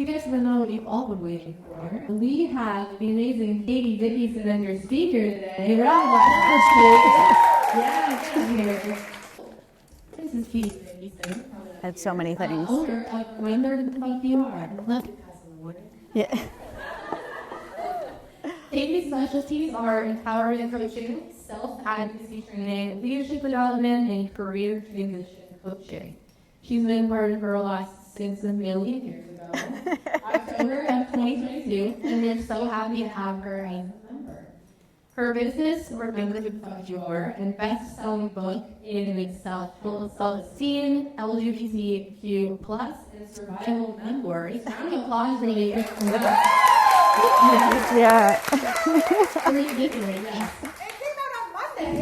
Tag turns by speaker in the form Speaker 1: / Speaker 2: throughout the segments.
Speaker 1: you guys want to know what you've all been waiting for? We have the amazing Katie Dickieson as your speaker today. Round of applause. Yeah, here. This is Katie Dickieson.
Speaker 2: Had so many things.
Speaker 1: Owner of Winder and Fuck You Are. Love
Speaker 2: Yeah.
Speaker 1: Katie's specialties are empowerment coaching, self-advocacy training, leadership development, and career transition coaching. She's been part of her life since a million years ago, October of 2022, and we're so happy to have her as a member. Her business, Remember to Fuck Your, and best-selling book is self-esteem, LGBTQ+, and survival memoirs. Round of applause for you.
Speaker 2: Yeah.
Speaker 1: Ridiculous.
Speaker 3: It came out on Monday.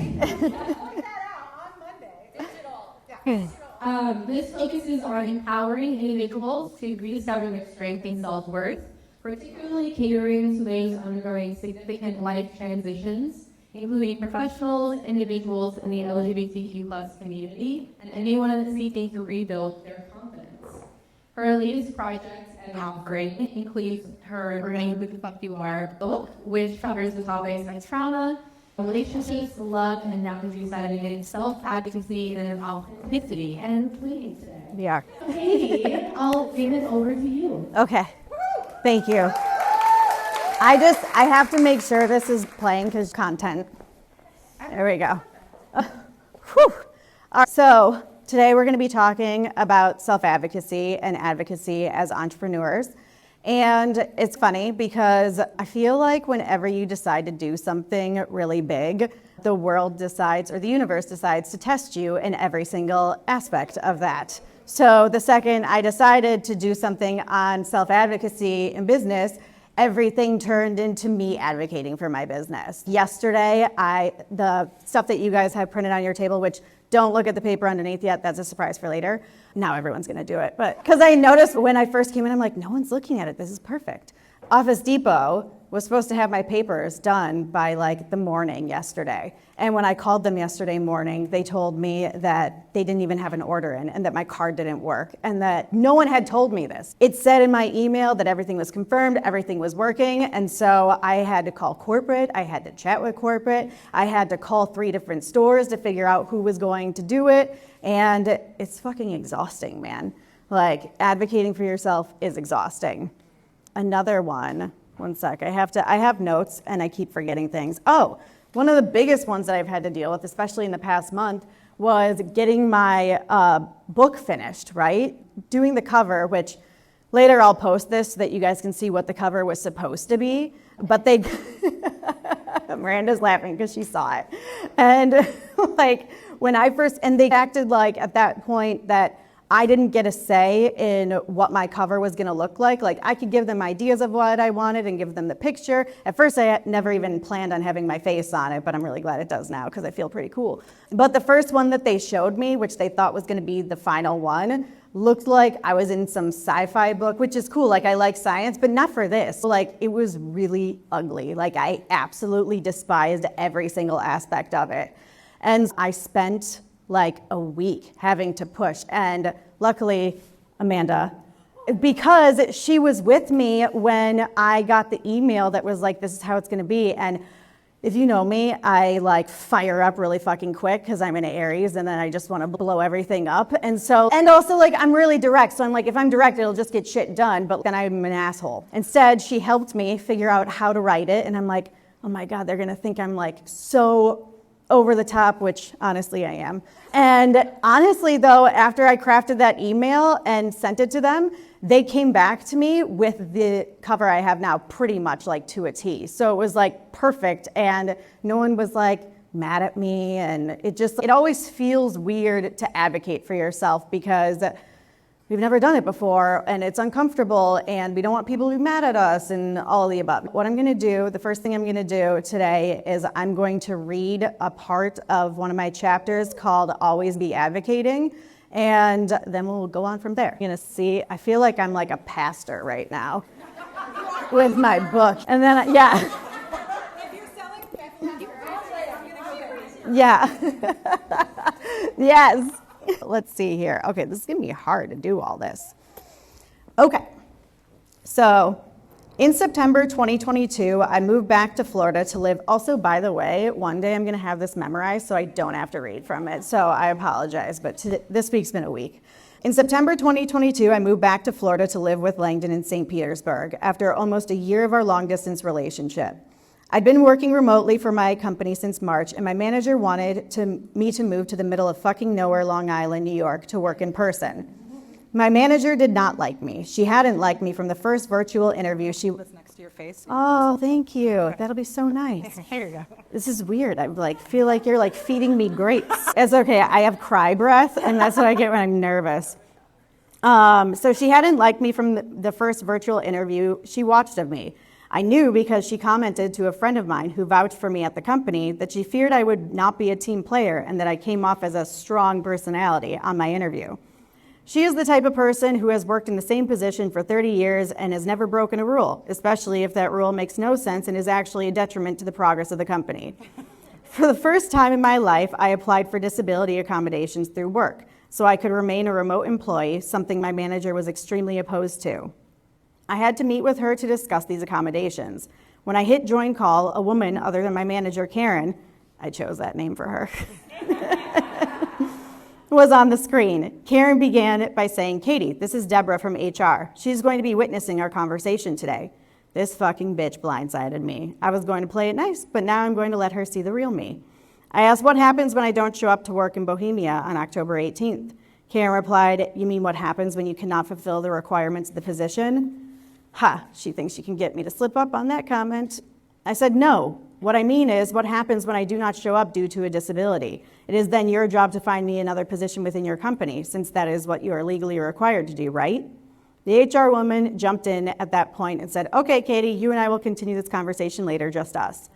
Speaker 3: Point that out on Monday. Digital. Yeah.
Speaker 1: This focuses on empowering individuals to rediscover their strength and self-worth, particularly catering to those undergoing significant life transitions, including professionals, individuals in the LGBTQ+ community, and anyone seeking to rebuild their confidence. Her latest project and offering includes her Remember to Fuck You Are book, which covers the topics like trauma, relationships, love, and now as you said, in self-advocacy and authenticity. And please,
Speaker 2: Yeah.
Speaker 1: Katie, I'll give it over to you.
Speaker 2: Okay. Thank you. I have to make sure this is playing because content. There we go. Whew. So today we're going to be talking about self-advocacy and advocacy as entrepreneurs. And it's funny because I feel like whenever you decide to do something really big, the world decides or the universe decides to test you in every single aspect of that. So the second I decided to do something on self-advocacy in business, everything turned into me advocating for my business. Yesterday, the stuff that you guys have printed on your table, which don't look at the paper underneath yet, that's a surprise for later. Now everyone's gonna do it. But because I noticed when I first came in, I'm like, no one's looking at it, this is perfect. Office Depot was supposed to have my papers done by like the morning yesterday. And when I called them yesterday morning, they told me that they didn't even have an order in and that my card didn't work and that no one had told me this. It said in my email that everything was confirmed, everything was working. And so I had to call corporate, I had to chat with corporate, I had to call 3 different stores to figure out who was going to do it. And it's fucking exhausting, man. Like advocating for yourself is exhausting. Another one sec, I have notes and I keep forgetting things. Oh, one of the biggest ones that I've had to deal with, especially in the past month, was getting my book finished, right? Doing the cover, which later I'll post this so that you guys can see what the cover was supposed to be, but they, Miranda's laughing because she saw it. And like when I first, and they acted like at that point that I didn't get a say in what my cover was gonna look like. Like I could give them ideas of what I wanted and give them the picture. At first I never even planned on having my face on it, but I'm really glad it does now because I feel pretty cool. But the first one that they showed me, which they thought was gonna be the final one, looked like I was in some sci-fi book, which is cool, like I like science, but not for this. Like it was really ugly. Like I absolutely despised every single aspect of it. And I spent like a week having to push. And luckily, Amanda, because she was with me when I got the email that was like, this is how it's gonna be. And if you know me, I like fire up really fucking quick because I'm in Aries and then I just wanna blow everything up. And also like I'm really direct. So I'm like, if I'm direct, it'll just get shit done, but then I'm an asshole. Instead, she helped me figure out how to write it. And I'm like, oh my God, they're gonna think I'm like so over the top, which honestly I am. And honestly though, after I crafted that email and sent it to them, they came back to me with the cover I have now pretty much like to a T. So it was like perfect and no one was like mad at me. And it always feels weird to advocate for yourself because we've never done it before and it's uncomfortable and we don't want people to be mad at us and all of the above. What I'm gonna do, the first thing I'm gonna do today is I'm going to read a part of one of my chapters called Always Be Advocating, and then we'll go on from there. You're gonna see, I feel like I'm like a pastor right now with my book. And then, yeah.
Speaker 3: If you're selling pepper, I'm gonna go.
Speaker 2: Yeah. Yes. Let's see here. Okay, this is gonna be hard to do all this. Okay. So in September 2022, I moved back to Florida to live. Also, by the way, one day I'm going to have this memorized so I don't have to read from it. So I apologize, but this week's been a week. In September 2022, I moved back to Florida to live with Langdon in St. Petersburg after almost a year of our long-distance relationship. I'd been working remotely for my company since March, and my manager wanted me to move to the middle of fucking nowhere, Long Island, New York, to work in person. My manager did not like me. She hadn't liked me from the first virtual interview. She was
Speaker 3: Next to your face.
Speaker 2: Oh, thank you. That'll be so nice.
Speaker 3: Here you go.
Speaker 2: This is weird. I feel like you're feeding me grapes. It's okay. I have cry breath, and that's what I get when I'm nervous. So she hadn't liked me from the first virtual interview she watched of me. I knew because she commented to a friend of mine who vouched for me at the company that she feared I would not be a team player and that I came off as a strong personality on my interview. She is the type of person who has worked in the same position for 30 years and has never broken a rule, especially if that rule makes no sense and is actually a detriment to the progress of the company. For the first time in my life, I applied for disability accommodations through work, so I could remain a remote employee, something my manager was extremely opposed to. I had to meet with her to discuss these accommodations. When I hit join call, a woman other than my manager, Karen, I chose that name for her, was on the screen. Karen began by saying, "Katie, this is Deborah from HR. She's going to be witnessing our conversation today." This fucking bitch blindsided me. I was going to play it nice, but now I'm going to let her see the real me. I asked what happens when I don't show up to work in Bohemia on October 18th. Karen replied, "You mean what happens when you cannot fulfill the requirements of the position?" Ha, she thinks she can get me to slip up on that comment. I said, "No. What I mean is what happens when I do not show up due to a disability. It is then your job to find me another position within your company, since that is what you are legally required to do, right?" The HR woman jumped in at that point and said, "Okay, Katie, you and I will continue this conversation later, just us."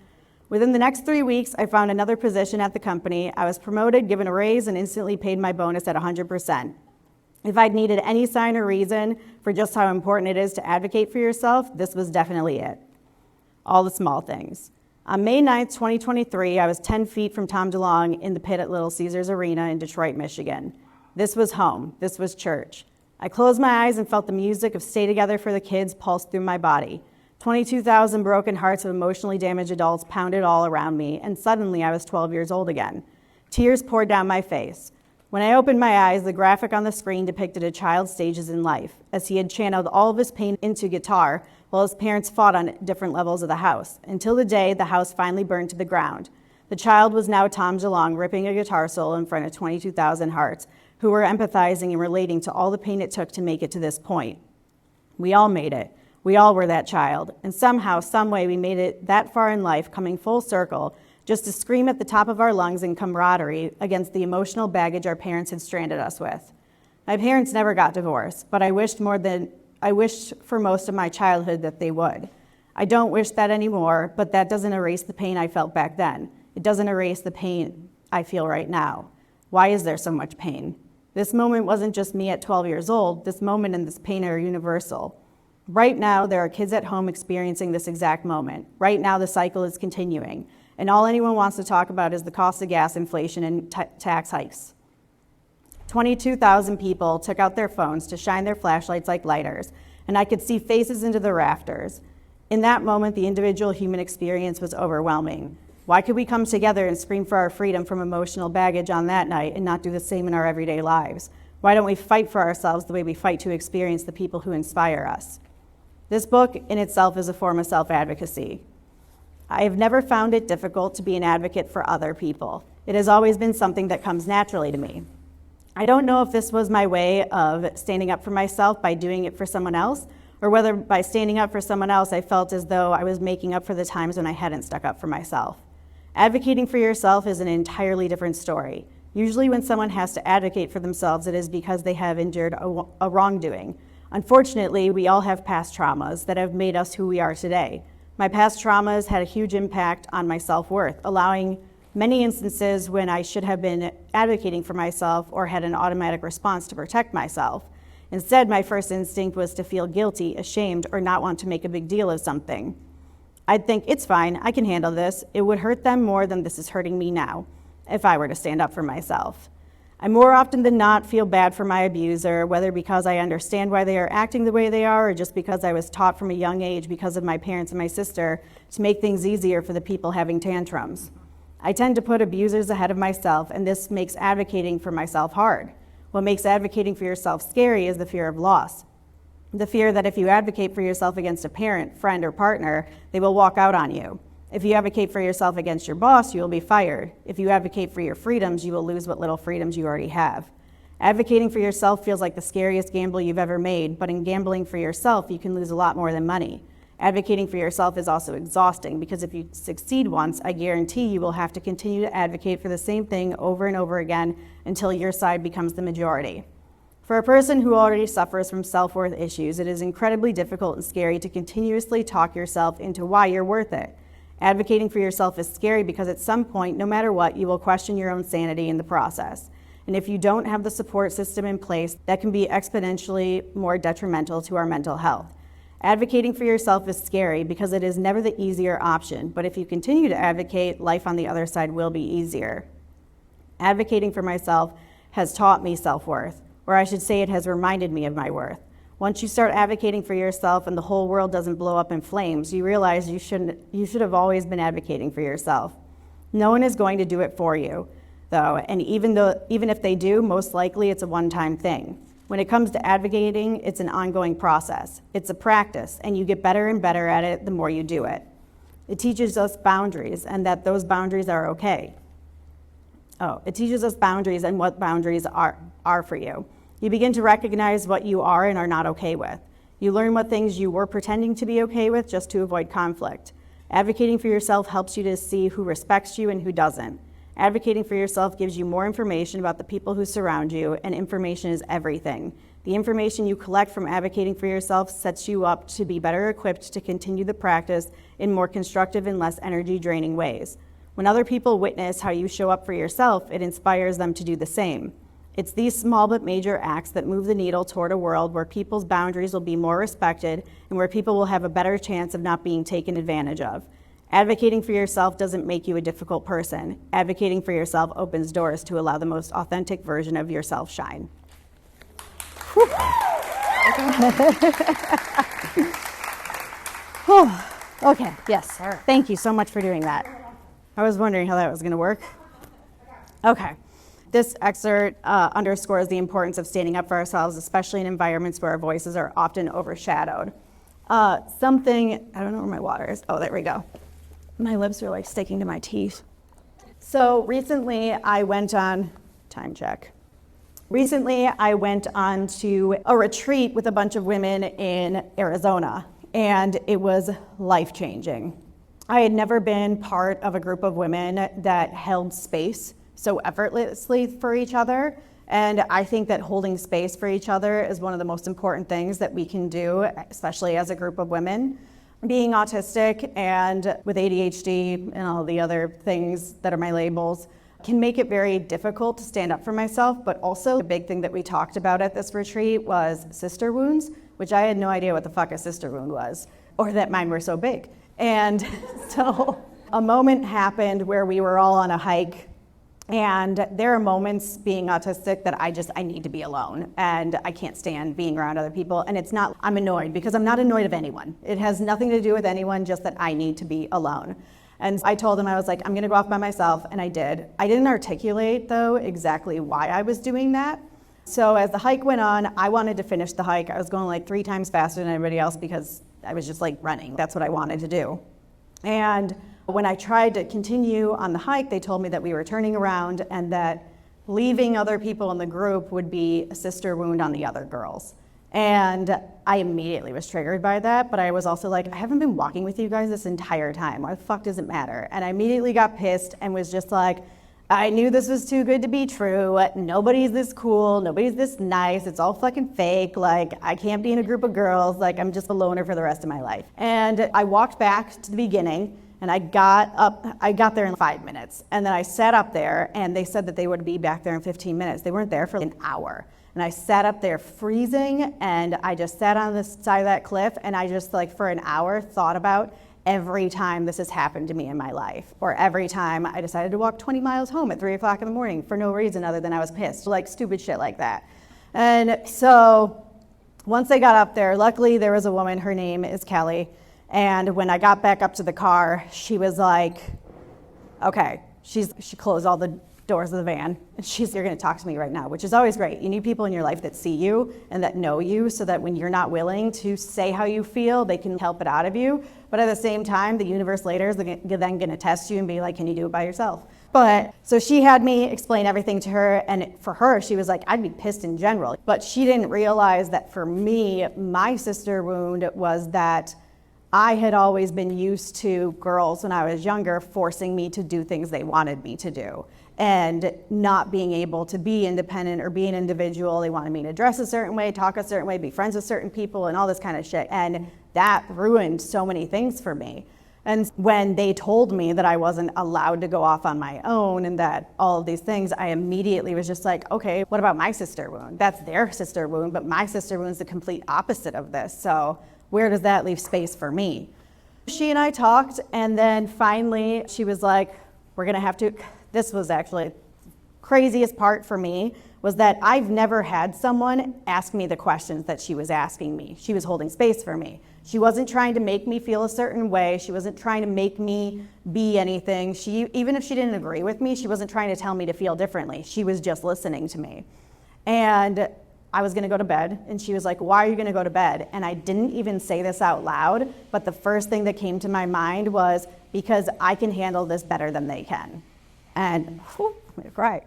Speaker 2: Within the next 3 weeks, I found another position at the company. I was promoted, given a raise, and instantly paid my bonus at 100%. If I'd needed any sign or reason for just how important it is to advocate for yourself, this was definitely it. All the small things. On May 9th, 2023, I was 10 feet from Tom DeLonge in the pit at Little Caesars Arena in Detroit, Michigan. This was home. This was church. I closed my eyes and felt the music of Stay Together for the Kids pulse through my body. 22,000 broken hearts of emotionally damaged adults pounded all around me, and suddenly I was 12 years old again. Tears poured down my face. When I opened my eyes, the graphic on the screen depicted a child's stages in life, as he had channeled all of his pain into guitar while his parents fought on different levels of the house, until the day the house finally burned to the ground. The child was now Tom DeLonge ripping a guitar solo in front of 22,000 hearts, who were empathizing and relating to all the pain it took to make it to this point. We all made it. We all were that child, and somehow, some way, we made it that far in life, coming full circle, just to scream at the top of our lungs in camaraderie against the emotional baggage our parents had stranded us with. My parents never got divorced, but I wished for most of my childhood that they would. I don't wish that anymore, but that doesn't erase the pain I felt back then. It doesn't erase the pain I feel right now. Why is there so much pain? This moment wasn't just me at 12 years old. This moment and this pain are universal. Right now, there are kids at home experiencing this exact moment. Right now, the cycle is continuing, and all anyone wants to talk about is the cost of gas, inflation, and tax hikes. 22,000 people took out their phones to shine their flashlights like lighters, and I could see faces into the rafters. In that moment, the individual human experience was overwhelming. Why could we come together and scream for our freedom from emotional baggage on that night and not do the same in our everyday lives? Why don't we fight for ourselves the way we fight to experience the people who inspire us? This book in itself is a form of self-advocacy. I have never found it difficult to be an advocate for other people. It has always been something that comes naturally to me. I don't know if this was my way of standing up for myself by doing it for someone else, or whether by standing up for someone else I felt as though I was making up for the times when I hadn't stuck up for myself. Advocating for yourself is an entirely different story. Usually when someone has to advocate for themselves, it is because they have endured a wrongdoing. Unfortunately, we all have past traumas that have made us who we are today. My past traumas had a huge impact on my self-worth, allowing many instances when I should have been advocating for myself or had an automatic response to protect myself. Instead, my first instinct was to feel guilty, ashamed, or not want to make a big deal of something. I'd think, it's fine, I can handle this. It would hurt them more than this is hurting me now, if I were to stand up for myself. I more often than not feel bad for my abuser, whether because I understand why they are acting the way they are or just because I was taught from a young age because of my parents and my sister to make things easier for the people having tantrums. I tend to put abusers ahead of myself, and this makes advocating for myself hard. What makes advocating for yourself scary is the fear of loss. The fear that if you advocate for yourself against a parent, friend, or partner, they will walk out on you. If you advocate for yourself against your boss, you will be fired. If you advocate for your freedoms, you will lose what little freedoms you already have. Advocating for yourself feels like the scariest gamble you've ever made, but in gambling for yourself, you can lose a lot more than money. Advocating for yourself is also exhausting because if you succeed once, I guarantee you will have to continue to advocate for the same thing over and over again until your side becomes the majority. For a person who already suffers from self-worth issues, it is incredibly difficult and scary to continuously talk yourself into why you're worth it. Advocating for yourself is scary because at some point, no matter what, you will question your own sanity in the process. And if you don't have the support system in place, that can be exponentially more detrimental to our mental health. Advocating for yourself is scary because it is never the easier option, but if you continue to advocate, life on the other side will be easier. Advocating for myself has taught me self-worth, or I should say it has reminded me of my worth. Once you start advocating for yourself and the whole world doesn't blow up in flames, you realize you should have always been advocating for yourself. No one is going to do it for you, though, and even if they do, most likely it's a one-time thing. When it comes to advocating, it's an ongoing process. It's a practice, and you get better and better at it the more you do it. It teaches us boundaries and that those boundaries are okay. It teaches us boundaries and what boundaries are for you. You begin to recognize what you are and are not okay with. You learn what things you were pretending to be okay with just to avoid conflict. Advocating for yourself helps you to see who respects you and who doesn't. Advocating for yourself gives you more information about the people who surround you, and information is everything. The information you collect from advocating for yourself sets you up to be better equipped to continue the practice in more constructive and less energy-draining ways. When other people witness how you show up for yourself, it inspires them to do the same. It's these small but major acts that move the needle toward a world where people's boundaries will be more respected and where people will have a better chance of not being taken advantage of. Advocating for yourself doesn't make you a difficult person. Advocating for yourself opens doors to allow the most authentic version of yourself shine. Okay, yes. Thank you so much for doing that. I was wondering how that was going to work. Okay. This excerpt underscores the importance of standing up for ourselves, especially in environments where our voices are often overshadowed. I don't know where my water is. Oh, there we go. My lips are like sticking to my teeth. So recently I went on to a retreat with a bunch of women in Arizona, and it was life-changing. I had never been part of a group of women that held space so effortlessly for each other, and I think that holding space for each other is one of the most important things that we can do, especially as a group of women. Being autistic and with ADHD and all the other things that are my labels can make it very difficult to stand up for myself, but also the big thing that we talked about at this retreat was sister wounds, which I had no idea what the fuck a sister wound was, or that mine were so big. And so a moment happened where we were all on a hike, and there are moments being autistic that I need to be alone, and I can't stand being around other people. And it's not, I'm annoyed, because I'm not annoyed of anyone. It has nothing to do with anyone, just that I need to be alone. And I told him, I was like, I'm gonna go off by myself, and I did. I didn't articulate, though, exactly why I was doing that. So as the hike went on, I wanted to finish the hike. I was going like 3 times faster than everybody else because I was just like running. That's what I wanted to do. And when I tried to continue on the hike, they told me that we were turning around and that leaving other people in the group would be a sister wound on the other girls. And I immediately was triggered by that, but I was also like, I haven't been walking with you guys this entire time. Why the fuck does it matter? And I immediately got pissed and was just like, I knew this was too good to be true. Nobody's this cool. Nobody's this nice. It's all fucking fake. Like, I can't be in a group of girls. Like, I'm just a loner for the rest of my life. And I walked back to the beginning, and I got there in 5 minutes. And then I sat up there, and they said that they would be back there in 15 minutes. They weren't there for an hour. And I sat up there freezing, and I just sat on the side of that cliff, and I just, like, for an hour thought about every time this has happened to me in my life, or every time I decided to walk 20 miles home at 3 o'clock in the morning for no reason other than I was pissed, like stupid shit like that. And so once I got up there, luckily there was a woman, her name is Kelly, and when I got back up to the car, she was like, okay, she closed all the doors of the van, and you're gonna talk to me right now, which is always great. You need people in your life that see you and that know you, so that when you're not willing to say how you feel, they can help it out of you. But at the same time, the universe later is then gonna test you and be like, can you do it by yourself? But so she had me explain everything to her, and for her, she was like, I'd be pissed in general. But she didn't realize that for me, my sister wound was that I had always been used to girls when I was younger forcing me to do things they wanted me to do, and not being able to be independent or be an individual. They wanted me to dress a certain way, talk a certain way, be friends with certain people, and all this kind of shit. And that ruined so many things for me. And when they told me that I wasn't allowed to go off on my own and that all of these things, I immediately was just like, okay, what about my sister wound? That's their sister wound, but my sister wound is the complete opposite of this. So where does that leave space for me? She and I talked, and then finally she was like, we're gonna have to, this was actually craziest part for me, was that I've never had someone ask me the questions that she was asking me. She was holding space for me. She wasn't trying to make me feel a certain way. She wasn't trying to make me be anything. Even if she didn't agree with me, she wasn't trying to tell me to feel differently. She was just listening to me. And I was gonna go to bed, and she was like, why are you gonna go to bed? And I didn't even say this out loud, but the first thing that came to my mind was, because I can handle this better than they can. And whew, I'm gonna cry.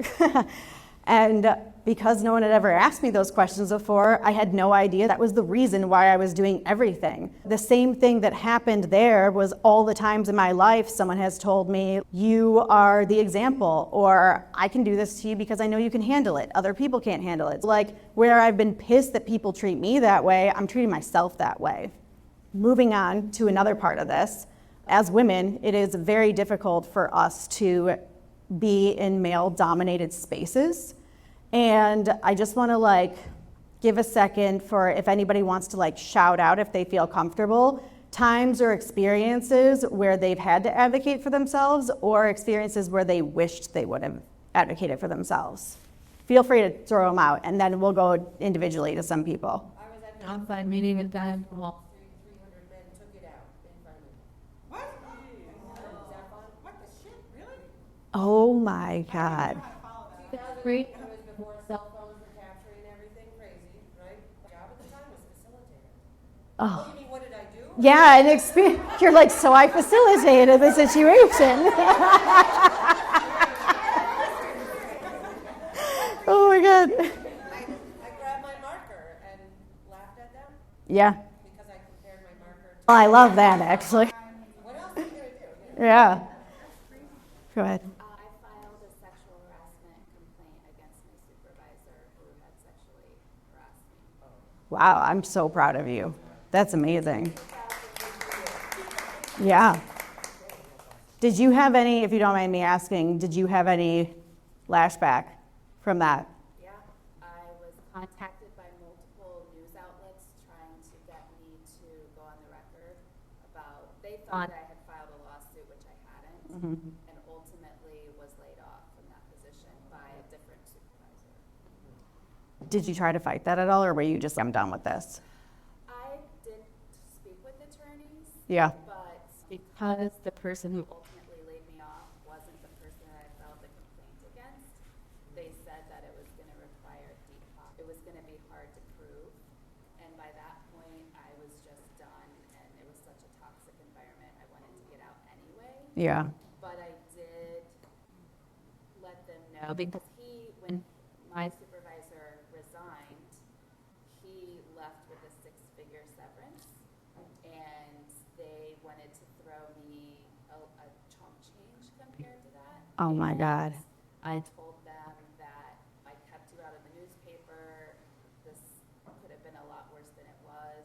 Speaker 2: And because no one had ever asked me those questions before, I had no idea that was the reason why I was doing everything. The same thing that happened there was all the times in my life someone has told me, you are the example, or I can do this to you because I know you can handle it. Other people can't handle it. Like, where I've been pissed that people treat me that way, I'm treating myself that way. Moving on to another part of this, as women, it is very difficult for us to be in male-dominated spaces. And I just want to give a second for if anybody wants to shout out if they feel comfortable, times or experiences where they've had to advocate for themselves, or experiences where they wished they would have advocated for themselves. Feel free to throw them out, and then we'll go individually to some people.
Speaker 1: I was at an outside meeting at that Wall.
Speaker 3: 300 men took it out in front of me. What? What the shit? Really?
Speaker 2: Oh my God.
Speaker 1: Great.
Speaker 3: It was before cell phones were capturing everything crazy, right? My job at the time was facilitator.
Speaker 2: Oh.
Speaker 3: You mean, what did I do?
Speaker 2: Yeah, you're like, so I facilitated the situation. Oh my God.
Speaker 3: I grabbed my marker and laughed at them
Speaker 2: Yeah.
Speaker 3: because I compared my marker to.
Speaker 2: Oh, I love that, actually.
Speaker 3: What else are you going to do?
Speaker 2: Yeah. Go ahead.
Speaker 4: I filed a sexual harassment complaint against my supervisor who had sexually harassed me.
Speaker 2: Wow, I'm so proud of you. That's amazing. Yeah. Did you have any, if you don't mind me asking, did you have any lashback from that?
Speaker 4: Yeah, I was contacted by multiple news outlets trying to get me to go on the record about, they thought I had filed a lawsuit, which I hadn't, and ultimately was laid off from that position by a different supervisor.
Speaker 2: Did you try to fight that at all, or were you just, I'm done with this?
Speaker 4: I did speak with attorneys,
Speaker 2: Yeah.
Speaker 4: but
Speaker 1: Because the person who
Speaker 4: ultimately laid me off wasn't the person that I filed the complaint against. They said that it was going to require it was going to be hard to prove, and by that point I was just done, and it was such a toxic environment I wanted to get out anyway.
Speaker 2: Yeah.
Speaker 4: But I did let them
Speaker 1: know
Speaker 4: know
Speaker 1: because
Speaker 4: when my supervisor resigned, he left with a 6-figure severance, and they wanted to throw me a chump change compared to that.
Speaker 2: Oh my God.
Speaker 4: I told them that I kept you out of the newspaper. This could have been a lot worse than it was,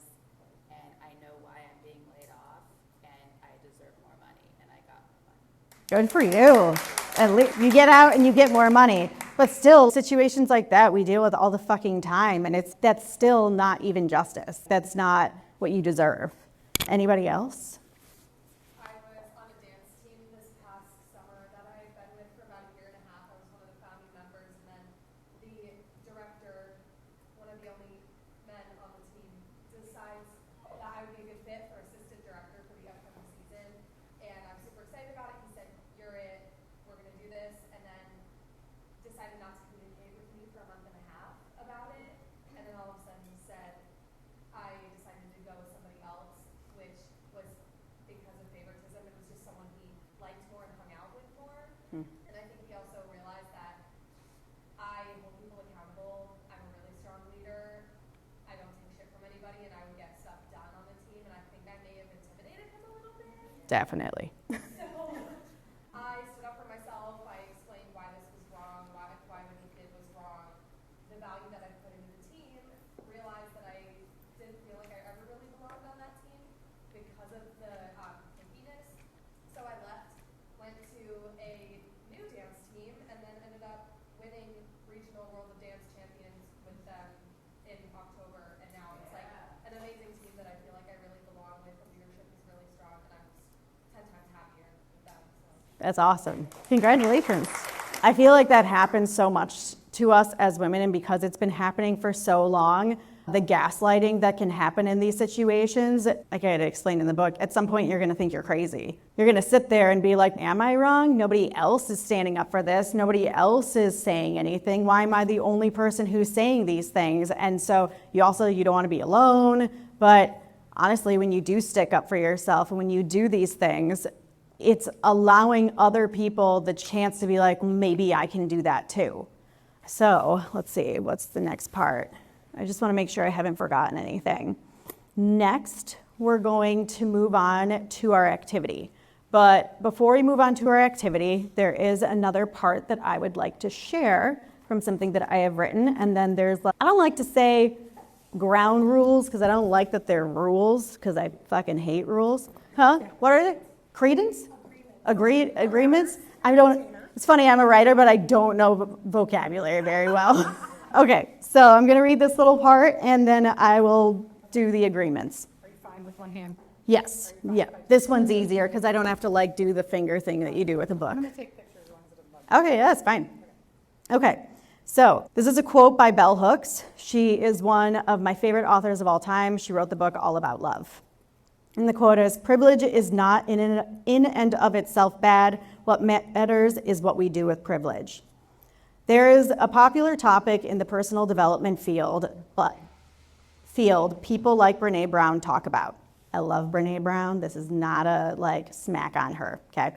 Speaker 4: and I know why I'm being laid off, and I deserve more money, and I got more money.
Speaker 2: Good for you. At least you get out and you get more money. But still, situations like that we deal with all the fucking time, and that's still not even justice. That's not what you deserve. Anybody else?
Speaker 5: decided not to communicate with me for a month and a half about it, and then all of a sudden he said, I decided to go with somebody else, which was because of favoritism. It was just someone he liked more and hung out with more. And I think he also realized that I hold people accountable. I'm a really strong leader. I don't take shit from anybody, and I would get stuff done on the team, and I think that may have intimidated him a little bit.
Speaker 2: Definitely.
Speaker 5: So I stood up for myself. I explained why this was wrong, why what he did was wrong, the value that I put into the team, realized that I didn't feel like I ever really belonged on that team because of the pickiness. So I left, went to a new dance team, and then ended up winning regional World of Dance champions with them in October. And now it's like an amazing team that I feel like I really belong with. The leadership is really strong, and I'm just 10 times happier with them. So.
Speaker 2: That's awesome. Congratulations. I feel like that happens so much to us as women, and because it's been happening for so long, the gaslighting that can happen in these situations, like I had explained in the book, at some point you're going to think you're crazy. You're going to sit there and be like, am I wrong? Nobody else is standing up for this. Nobody else is saying anything. Why am I the only person who's saying these things? And so you don't want to be alone. But honestly, when you do stick up for yourself and when you do these things, it's allowing other people the chance to be like, maybe I can do that too. So let's see, what's the next part? I just want to make sure I haven't forgotten anything. Next, we're going to move on to our activity. But before we move on to our activity, there is another part that I would like to share from something that I have written. And then there's, I don't like to say ground rules because I don't like that they're rules because I fucking hate rules. Huh? What are they? Credence? Agreements? It's funny, I'm a writer, but I don't know vocabulary very well. Okay, so I'm going to read this little part, and then I will do the agreements.
Speaker 3: Are you fine with one hand?
Speaker 2: Yes, yeah. This one's easier because I don't have to do the finger thing that you do with a book.
Speaker 3: I'm going to take pictures as long as it doesn't bug
Speaker 2: Okay, yeah, that's fine. Okay, so this is a quote by Bell Hooks. She is one of my favorite authors of all time. She wrote the book All About Love. And the quote is, privilege is not in and of itself bad. What matters is what we do with privilege. There is a popular topic in the personal development field people like Brene Brown talk about. I love Brene Brown. This is not a smack on her, okay?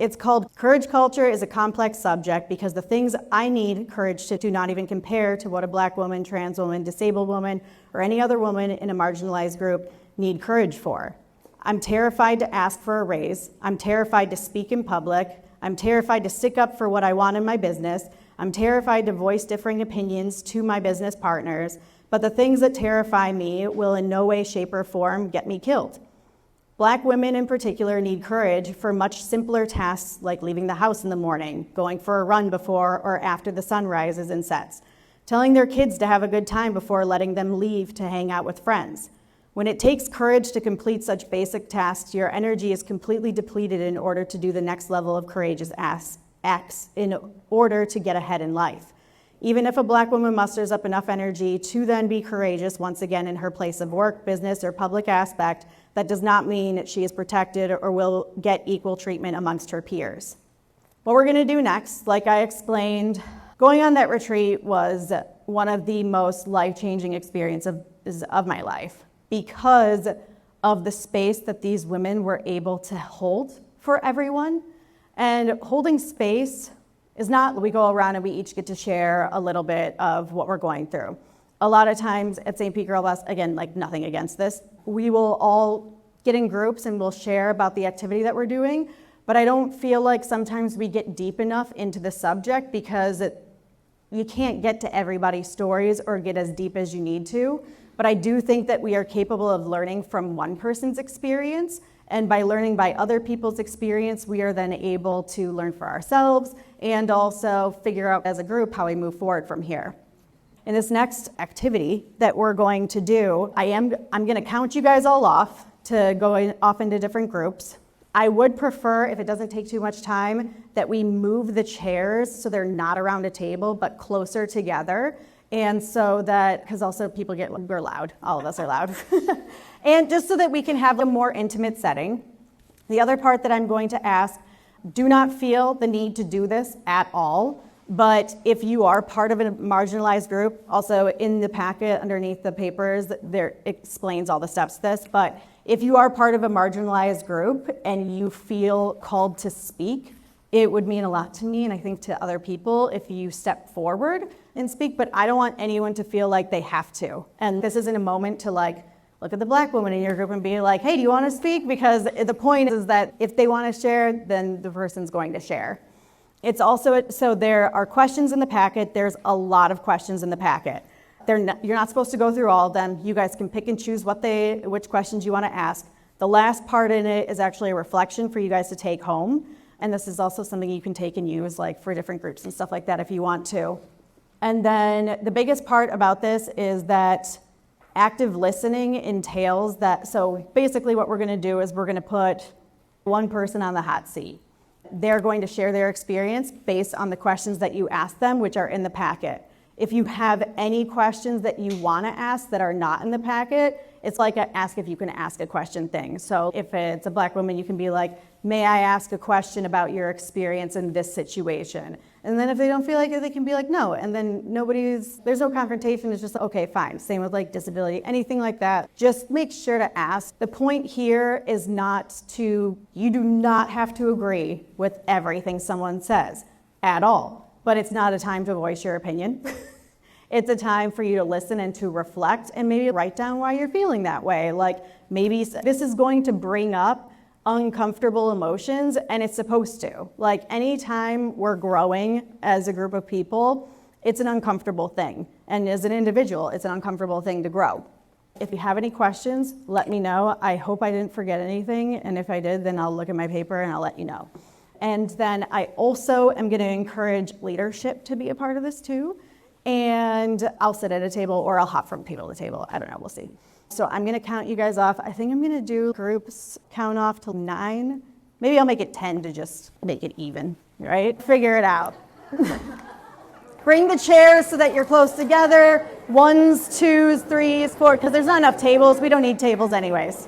Speaker 2: It's called Courage Culture is a complex subject because the things I need courage to do not even compare to what a Black woman, trans woman, disabled woman, or any other woman in a marginalized group need courage for. I'm terrified to ask for a raise. I'm terrified to speak in public. I'm terrified to stick up for what I want in my business. I'm terrified to voice differing opinions to my business partners. But the things that terrify me will in no way, shape, or form get me killed. Black women in particular need courage for much simpler tasks like leaving the house in the morning, going for a run before or after the sun rises and sets, telling their kids to have a good time before letting them leave to hang out with friends. When it takes courage to complete such basic tasks, your energy is completely depleted in order to do the next level of courageous acts in order to get ahead in life. Even if a Black woman musters up enough energy to then be courageous once again in her place of work, business, or public aspect, that does not mean she is protected or will get equal treatment amongst her peers. What we're gonna do next, like I explained, going on that retreat was one of the most life-changing experiences of my life because of the space that these women were able to hold for everyone. And holding space is not, we go around and we each get to share a little bit of what we're going through. A lot of times at St. Pete Girl Boss, again, nothing against this, we will all get in groups and we'll share about the activity that we're doing, but I don't feel like sometimes we get deep enough into the subject because you can't get to everybody's stories or get as deep as you need to. But I do think that we are capable of learning from one person's experience, and by learning by other people's experience, we are then able to learn for ourselves and also figure out as a group how we move forward from here. In this next activity that we're going to do, I'm gonna count you guys all off to go off into different groups. I would prefer, if it doesn't take too much time, that we move the chairs so they're not around a table, but closer together. And so that, because also people we're loud, all of us are loud. And just so that we can have a more intimate setting. The other part that I'm going to ask, do not feel the need to do this at all. But if you are part of a marginalized group, also in the packet underneath the papers, there explains all the steps to this, but if you are part of a marginalized group and you feel called to speak, it would mean a lot to me and I think to other people if you step forward and speak, but I don't want anyone to feel like they have to. And this isn't a moment to like, look at the black woman in your group and be like, hey, do you want to speak? Because the point is that if they want to share, then the person's going to share. It's also, so there are questions in the packet. There's a lot of questions in the packet. You're not supposed to go through all of them. You guys can pick and choose which questions you want to ask. The last part in it is actually a reflection for you guys to take home. And this is also something you can take and use like for different groups and stuff like that if you want to. And then the biggest part about this is that active listening entails that, so basically what we're going to do is we're going to put one person on the hot seat. They're going to share their experience based on the questions that you ask them, which are in the packet. If you have any questions that you want to ask that are not in the packet, it's like a ask if you can ask a question thing. So if it's a black woman, you can be like, may I ask a question about your experience in this situation? And then if they don't feel like it, they can be like, no. And then there's no confrontation. It's just, okay, fine. Same with like disability, anything like that. Just make sure to ask. The point here is you do not have to agree with everything someone says at all. But it's not a time to voice your opinion. It's a time for you to listen and to reflect and maybe write down why you're feeling that way. Like maybe this is going to bring up uncomfortable emotions, and it's supposed to. Like anytime we're growing as a group of people, it's an uncomfortable thing. And as an individual, it's an uncomfortable thing to grow. If you have any questions, let me know. I hope I didn't forget anything. And if I did, then I'll look at my paper and I'll let you know. And then I also am going to encourage leadership to be a part of this too. And I'll sit at a table or I'll hop from table to table. I don't know, we'll see. So I'm going to count you guys off. I think I'm going to do groups count off till 9. Maybe I'll make it 10 to just make it even, right? Figure it out. Bring the chairs so that you're close together. 1s, 2s, 3s, 4, because there's not enough tables. We don't need tables anyways.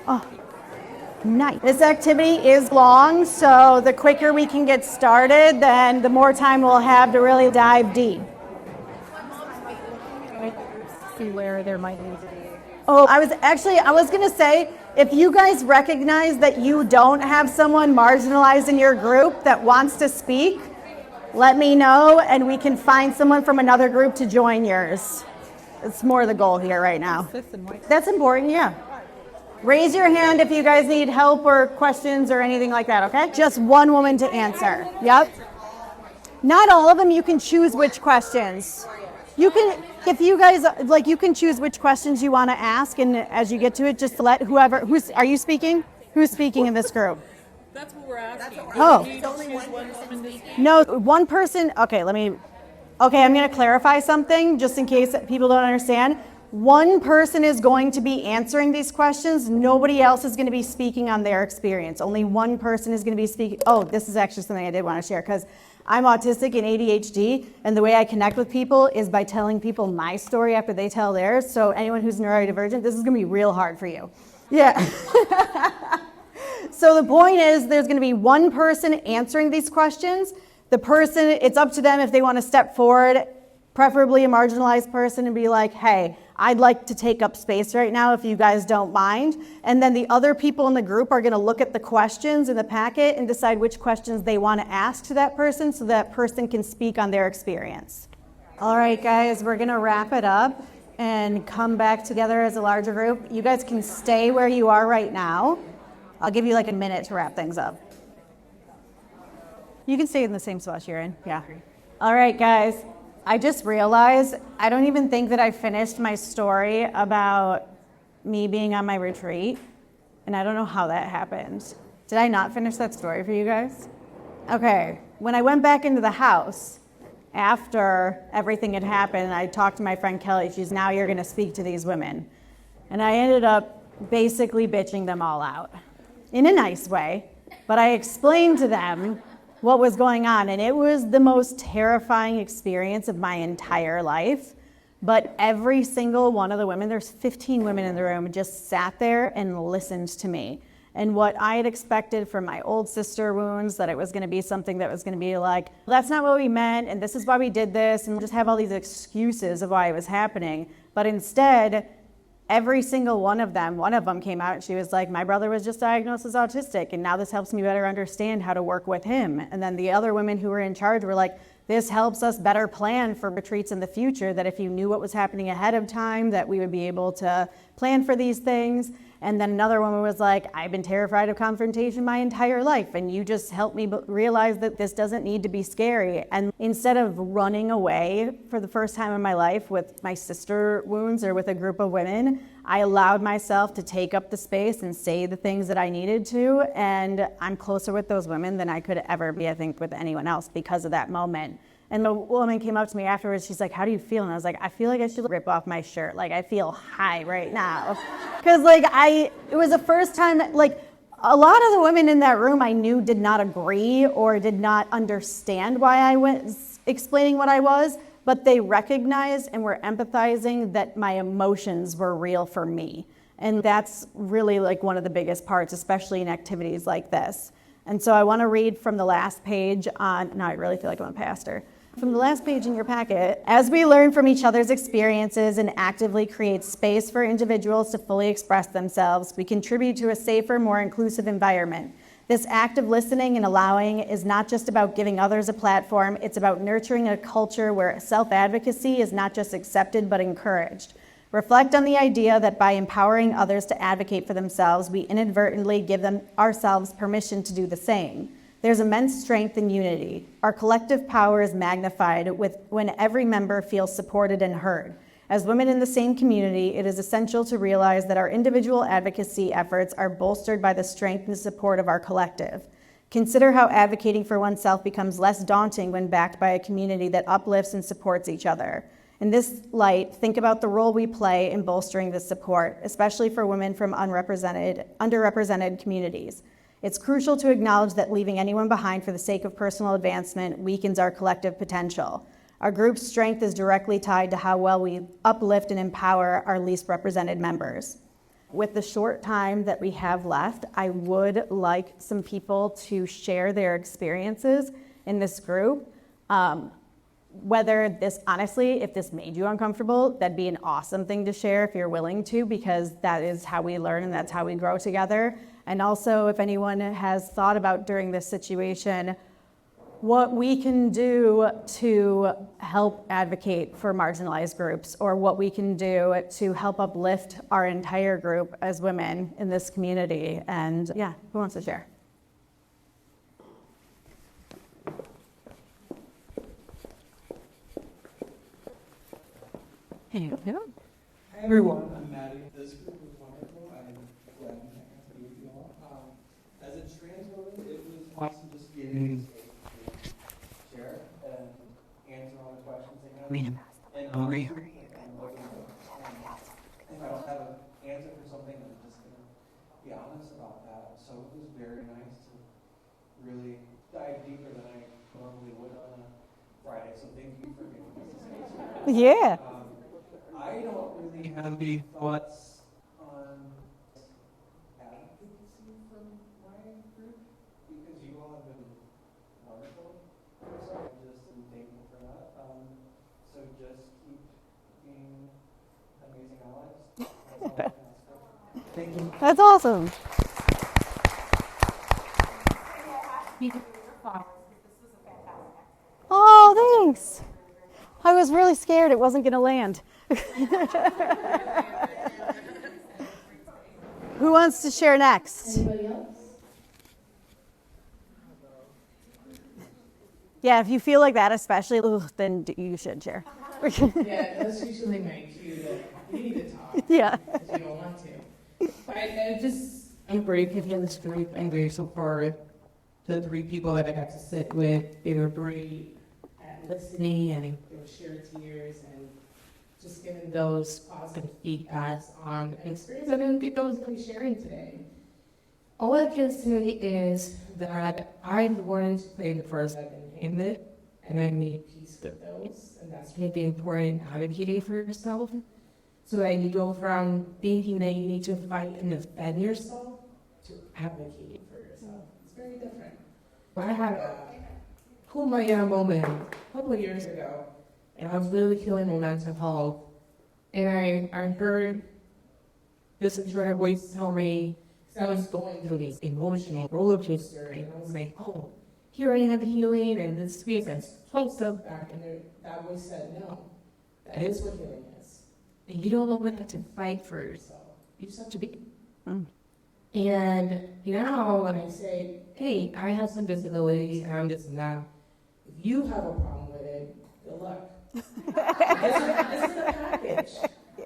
Speaker 2: Oh, nice. This activity is long, so the quicker we can get started, then the more time we'll have to really dive deep.
Speaker 3: See where there might need to be.
Speaker 2: Oh, I was going to say, if you guys recognize that you don't have someone marginalized in your group that wants to speak, let me know and we can find someone from another group to join yours. It's more the goal here right now. That's important, yeah. Raise your hand if you guys need help or questions or anything like that, okay? Just one woman to answer. Yep. Not all of them, you can choose which questions. You can, if you guys, like, you can choose which questions you want to ask, and as you get to it, just let whoever, are you speaking? Who's speaking in this group?
Speaker 6: That's what we're asking.
Speaker 2: Oh.
Speaker 6: It's only one woman.
Speaker 2: No, one person, okay, I'm going to clarify something just in case people don't understand. One person is going to be answering these questions. Nobody else is going to be speaking on their experience. Only one person is going to be speaking. Oh, this is actually something I did want to share because I'm autistic and ADHD, and the way I connect with people is by telling people my story after they tell theirs. So anyone who's neurodivergent, this is going to be real hard for you. Yeah. So the point is there's going to be one person answering these questions. The person, it's up to them if they want to step forward, preferably a marginalized person, and be like, hey, I'd like to take up space right now if you guys don't mind. And then the other people in the group are going to look at the questions in the packet and decide which questions they want to ask to that person so that person can speak on their experience. All right, guys, we're going to wrap it up and come back together as a larger group. You guys can stay where you are right now. I'll give you like a minute to wrap things up. You can stay in the same spot you're in. Yeah. All right, guys. I just realized I don't even think that I finished my story about me being on my retreat, and I don't know how that happened. Did I not finish that story for you guys? Okay, when I went back into the house after everything had happened, I talked to my friend Kelly. She's, now you're gonna speak to these women. And I ended up basically bitching them all out in a nice way, but I explained to them what was going on, and it was the most terrifying experience of my entire life. But every single one of the women, there's 15 women in the room, just sat there and listened to me. And what I had expected from my old sister wounds, that it was going to be something that was going to be like, that's not what we meant, and this is why we did this, and just have all these excuses of why it was happening. But instead, every single one of them came out and she was like, my brother was just diagnosed as autistic, and now this helps me better understand how to work with him. And then the other women who were in charge were like, this helps us better plan for retreats in the future, that if you knew what was happening ahead of time, that we would be able to plan for these things. And then another woman was like, I've been terrified of confrontation my entire life, and you just helped me realize that this doesn't need to be scary. And instead of running away for the first time in my life with my sister wounds or with a group of women, I allowed myself to take up the space and say the things that I needed to. And I'm closer with those women than I could ever be, I think, with anyone else because of that moment. And the woman came up to me afterwards, she's like, how do you feel? And I was like, I feel like I should rip off my shirt. Like, I feel high right now. Because it was the first time that, a lot of the women in that room I knew did not agree or did not understand why I was explaining what I was, but they recognized and were empathizing that my emotions were real for me. And that's really one of the biggest parts, especially in activities like this. And so I want to read from the last page now I really feel like I'm a pastor. From the last page in your packet, as we learn from each other's experiences and actively create space for individuals to fully express themselves, we contribute to a safer, more inclusive environment. This act of listening and allowing is not just about giving others a platform, it's about nurturing a culture where self-advocacy is not just accepted but encouraged. Reflect on the idea that by empowering others to advocate for themselves, we inadvertently give ourselves permission to do the same. There's immense strength in unity. Our collective power is magnified when every member feels supported and heard. As women in the same community, it is essential to realize that our individual advocacy efforts are bolstered by the strength and support of our collective. Consider how advocating for oneself becomes less daunting when backed by a community that uplifts and supports each other. In this light, think about the role we play in bolstering this support, especially for women from underrepresented communities. It's crucial to acknowledge that leaving anyone behind for the sake of personal advancement weakens our collective potential. Our group's strength is directly tied to how well we uplift and empower our least represented members. With the short time that we have left, I would like some people to share their experiences in this group. Whether this, honestly, if this made you uncomfortable, that'd be an awesome thing to share if you're willing to, because that is how we learn and that's how we grow together. And also, if anyone has thought about during this situation, what we can do to help advocate for marginalized groups, or what we can do to help uplift our entire group as women in this community. And yeah, who wants to share?
Speaker 6: Hey,
Speaker 7: Hi everyone, I'm Maddie. This group was wonderful. I'm glad you got to be with you all. As a trans woman, it was awesome just getting to share and answer all the questions they have. And hurry. If I don't have an answer for something, I'm just going to be honest about that. So it was very nice to really dive deeper than I normally would on a Friday. So thank you for giving us this space.
Speaker 2: Yeah.
Speaker 7: I don't really have any thoughts on advocacy from my group because you all have been wonderful. So I just am thankful for that. So just keep being amazing allies. That's all I can ask for. Thank you.
Speaker 2: That's awesome. Oh, thanks. I was really scared it wasn't going to land. Who wants to share next?
Speaker 1: Anybody else?
Speaker 2: Yeah, if you feel like that especially, then you should share.
Speaker 6: yeah, that's usually my cue that you need to talk.
Speaker 2: Yeah.
Speaker 6: Because you don't want to. But I'm grateful for this group. I'm grateful for the 3 people that I got to sit with. They were great at listening, and they were sharing tears and just giving those positive feedbacks on an experience that many people are sharing today. All I can say is that I learned to play the first in it, and I made peace with those, and that's really important advocating for yourself. So that you go from thinking that you need to fight and defend yourself to advocating for yourself. It's very different. I had a pull my hair moment a couple of years ago, and I was really feeling my mental health. And I heard this inner voice tell me, I was going through this emotional roller coaster, and I was like, oh, here I am healing, and this space, and so stuff back, and that voice said, no, that is what healing is. And you don't have to fight for yourself. You just have to be. And now when I say, hey, I have some disability, I'm this and that, if you have a problem with it, good luck. This is a package,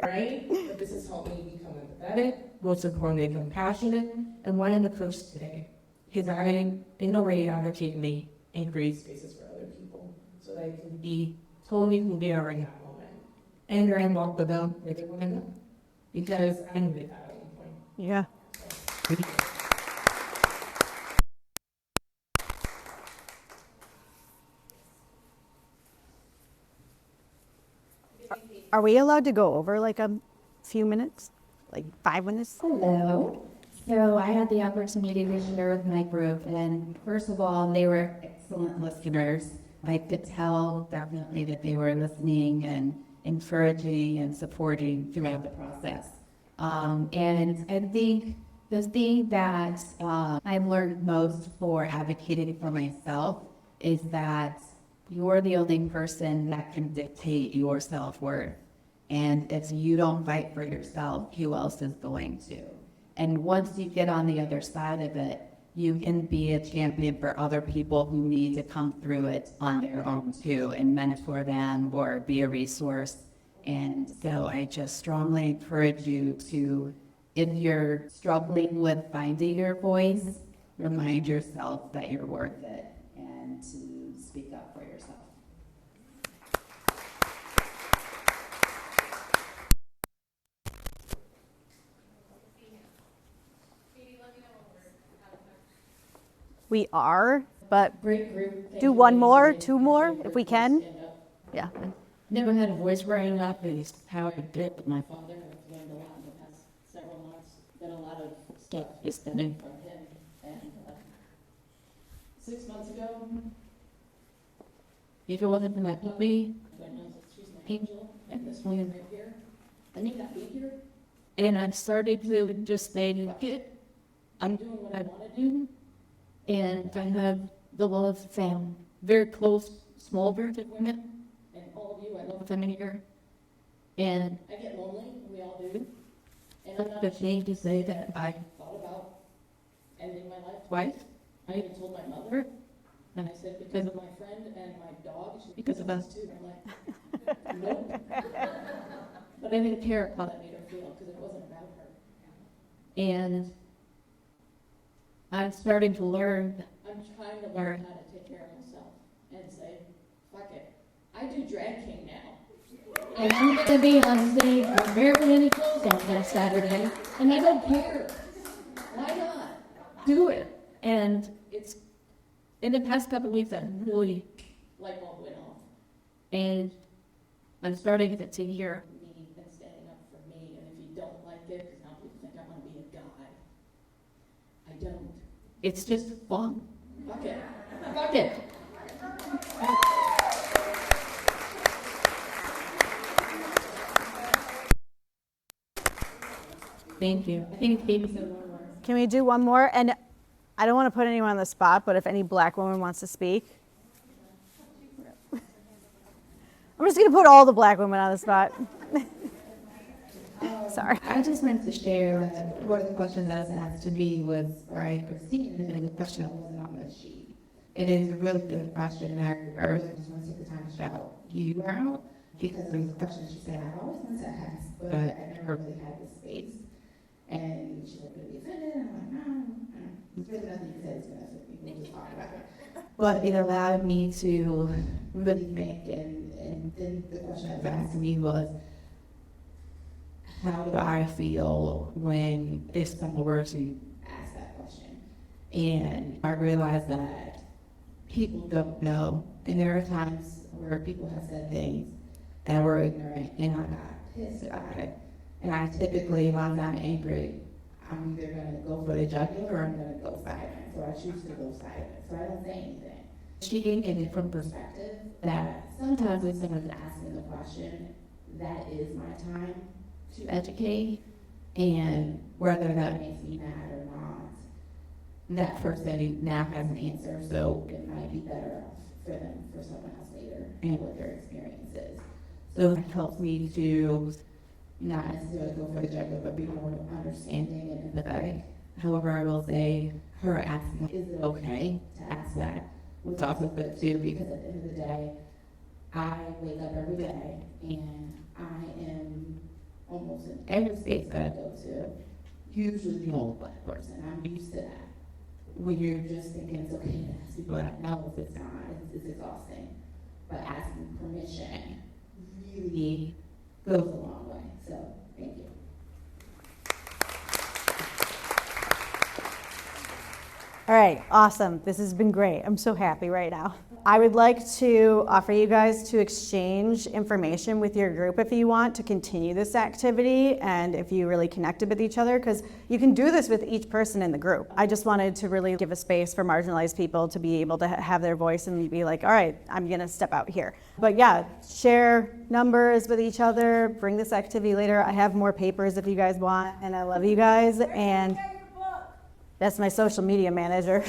Speaker 6: right? But this has helped me become empathetic, most importantly, compassionate, and one in the first today. Because I, in a way, advocate me and create spaces for other people so that I can be totally who they are in that moment. And I walk with them, with them, because I needed that at one point.
Speaker 2: Yeah. Are we allowed to go over like a few minutes? Like 5 minutes?
Speaker 1: Hello. So I had the opportunity to share with my group, and first of all, they were excellent listeners. I could tell definitely that they were listening and encouraging and supporting throughout the process. And I think the thing that I've learned most for advocating for myself is that you're the only person that can dictate your self-worth. And if you don't fight for yourself, who else is going to? And once you get on the other side of it, you can be a champion for other people who need to come through it on their own too, and mentor them or be a resource. And so I just strongly encourage you to, if you're struggling with finding your voice, remind yourself that you're worth it and to speak up for yourself.
Speaker 2: We are, but
Speaker 1: Great group.
Speaker 2: do one more, 2 more, if we can. Yeah.
Speaker 1: Never had a voice growing up, is how I did with my father. I've learned a lot in the past several months. Been a lot of stuff just stemming from him. And 6 months ago, if it wasn't for my puppy, God knows she's my angel, and this woman right here, I need not be here. And I started to just say, look it, I'm doing what I want to do. And I have the love from very close, small groups of women. And all of you, I love them in here. And I get lonely, we all do. And I'm not ashamed to say that I thought about ending my life twice. I even told my mother, and I said, because of my friend and my dog, because of us too. I'm like, nope. But I didn't care how that made her feel, because it wasn't about her. And I'm starting to learn. I'm trying to learn how to take care of myself and say, fuck it. I do drag king now. And I'm going to be on stage with very many clothes on next Saturday, and I don't care. Why not? Do it. And it's, in the past couple of weeks, I've really light bulb went off. And I'm starting to see here me and standing up for me, and if you don't like it, because now people think I want to be a guy. I don't. It's just fun. Fuck it. Fuck it. Thank you. I think Katie said one more.
Speaker 2: Can we do one more? And I don't want to put anyone on the spot, but if any Black woman wants to speak. I'm just going to put all the Black women on the spot. Sorry.
Speaker 1: I just meant to share that one of the questions that was asked to me was, right, Christine, and the question was on the sheet. It is a really good question, and I really just want to take the time to shout you out, because there's a question she said, I've always wanted to ask, but I never really had the space. And she's like, gonna be offended? And I'm like, no. There's nothing you said is gonna offend me. We'll just talk about it. But it allowed me to really think, and then the question that was asked me was, how do I feel when if someone were to ask that question? And I realized that people don't know. And there are times where people have said things that were ignorant, and I got pissed about it. And I typically, when I'm not angry,
Speaker 6: I'm either gonna go for the jugular or I'm gonna go silent. So I choose to go silent. So I don't say anything. She gave me a different perspective that sometimes when someone's asking the question, that is my time to educate, and whether that makes me mad or not, that person now has an answer, so it might be better off for them, for someone else later, and what their experience is. So it helps me to not necessarily go for the jugular, but be more understanding and empathetic. However, I will say, her asking, is it okay to ask that? We'll talk about it too, because at the end of the day, I wake up every day and I am almost in every space that I go to, usually the only black person. I'm used to that. When you're just thinking it's okay to ask people that know if it's not, it's exhausting. But asking permission really goes a long way. So, thank you.
Speaker 2: All right, awesome. This has been great. I'm so happy right now. I would like to offer you guys to exchange information with your group if you want to continue this activity and if you really connected with each other, because you can do this with each person in the group. I just wanted to really give a space for marginalized people to be able to have their voice and be like, all right, I'm gonna step out here. But yeah, share numbers with each other, bring this activity later. I have more papers if you guys want, and I love you guys. And that's my social media manager.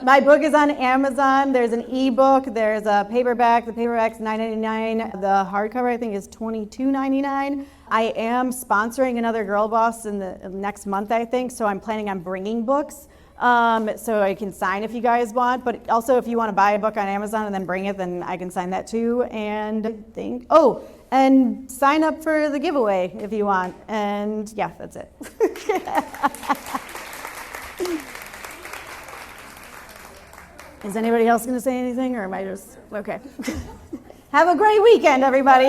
Speaker 2: My book is on Amazon. There's an ebook. There's a paperback. The paperback's $9.99. The hardcover, I think, is $22.99. I am sponsoring another Girl Boss in the next month, I think, so I'm planning on bringing books. So I can sign if you guys want, but also if you want to buy a book on Amazon and then bring it, then I can sign that too. And I think, and sign up for the giveaway if you want. And yeah, that's it. Is anybody else going to say anything, or am I just, okay. Have a great weekend, everybody.